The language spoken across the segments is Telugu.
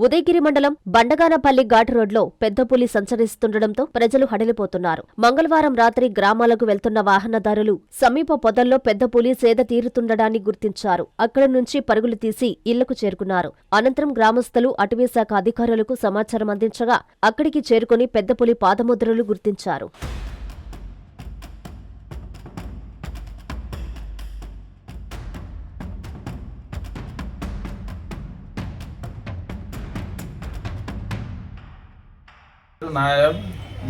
ఉదయగిరి మండలం బండగానపల్లి ఘాట్ రోడ్లో పెద్ద పులి సంచరిస్తుండటంతో ప్రజలు హడలిపోతున్నారు. మంగళవారం రాత్రి గ్రామాలకు వెళ్తున్న వాహనదారులు సమీప పొదల్లో పెద్ద పులి సేద తీరుతుండడాన్ని గుర్తించారు. అక్కడి నుంచి పరుగులు తీసి ఇళ్లకు చేరుకున్నారు. అనంతరం గ్రామస్తులు అటవీశాఖ అధికారులకు సమాచారం అందించగా అక్కడికి చేరుకుని పెద్ద పులి పాదముద్రలు గుర్తించారు.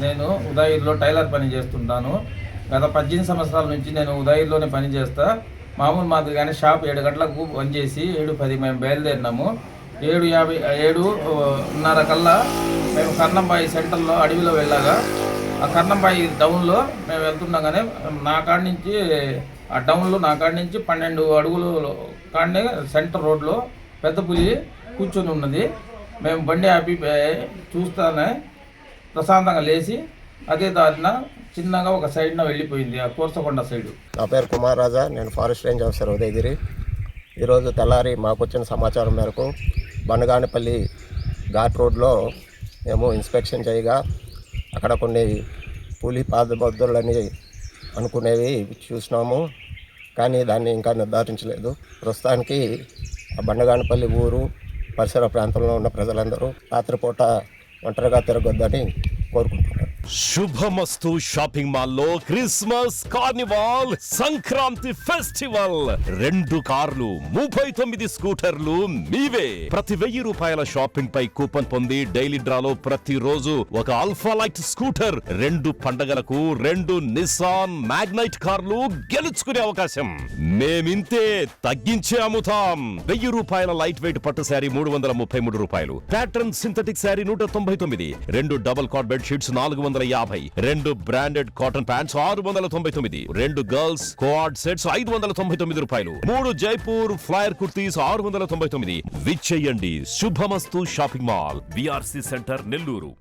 నేను ఉదయగిరిలో టైలర్ పని చేస్తుంటాను. గత 18 సంవత్సరాల నుంచి నేను ఉదయగిరిలోనే పని చేస్తా. మామూలు మాదిరిగానే షాప్ 7 గంటలకు బంద్ చేసి 7:10 మేము బయలుదేరినాము. 7:30 కల్లా మేము కర్ణంబాయి సెంటర్లో అడవిలో వెళ్ళాగా ఆ కర్ణంబాయి డౌన్లో మేము వెళ్తుండగానే నా కాడి నుంచి ఆ డౌన్లో నా కాడి నుంచి 12 అడుగులు కాడనే సెంటర్ రోడ్లో పెద్ద పులి కూర్చొని ఉన్నది. మేము బండి ఆపి చూస్తానే ప్రశాంతంగా లేచి అదే దారిన చిన్నగా ఒక సైడ్న వెళ్ళిపోయింది, ఆ కోర్సకొండ సైడు. నా పేరు కుమార్ రాజా, నేను ఫారెస్ట్ రేంజ్ ఆఫీసర్ ఉదయగిరి. ఈరోజు తెల్లారి మాకు వచ్చిన సమాచారం మేరకు బండగానపల్లి ఘాట్ రోడ్లో మేము ఇన్స్పెక్షన్ చేయగా అక్కడ కొన్ని పులి పాదముద్రలని అనుకునేవి చూసినాము, కానీ దాన్ని ఇంకా నిర్ధారించలేదు. ప్రస్తుతానికి ఆ బండగానపల్లి ఊరు పరిసర ప్రాంతంలో ఉన్న ప్రజలందరూ రాత్రిపూట ఒంటరిగా తిరగొద్దని కోరుకుంటున్నారు. శుభమస్తు షాపింగ్ మాల్లో క్రిస్మస్ కార్నివాల్ సంక్రాంతి ఫెస్టివల్ 2 కార్లు 39 స్కూటర్లు మీవే. ప్రతి 1000 రూపాయల షాపింగ్ పై కూపన్ పొంది డైలీ డ్రాలో ప్రతిరోజు ఒక ఆల్ఫా లైట్ స్కూటర్, 2 పండగలకు 2 నిస్సాన్ మ్యాగ్నైట్ కార్లు గెలుచుకునే అవకాశం. మేమింతే తగ్గించే అమ్ముతాం. 1000 రూపాయల లైట్ వెయిట్ పట్టు శారీ 333 రూపాయలు, pattern synthetic sari 199, 2 double cot bed sheets 450, 2 branded cotton pants 699, 2 girls co-ord sets 599 రూపాయలు, 3 జైపూర్ ఫ్లైర్ కుర్తీస్ 699. విచ్చేయండి. Shubhamasthu shopping mall, VRC centre, Nellore.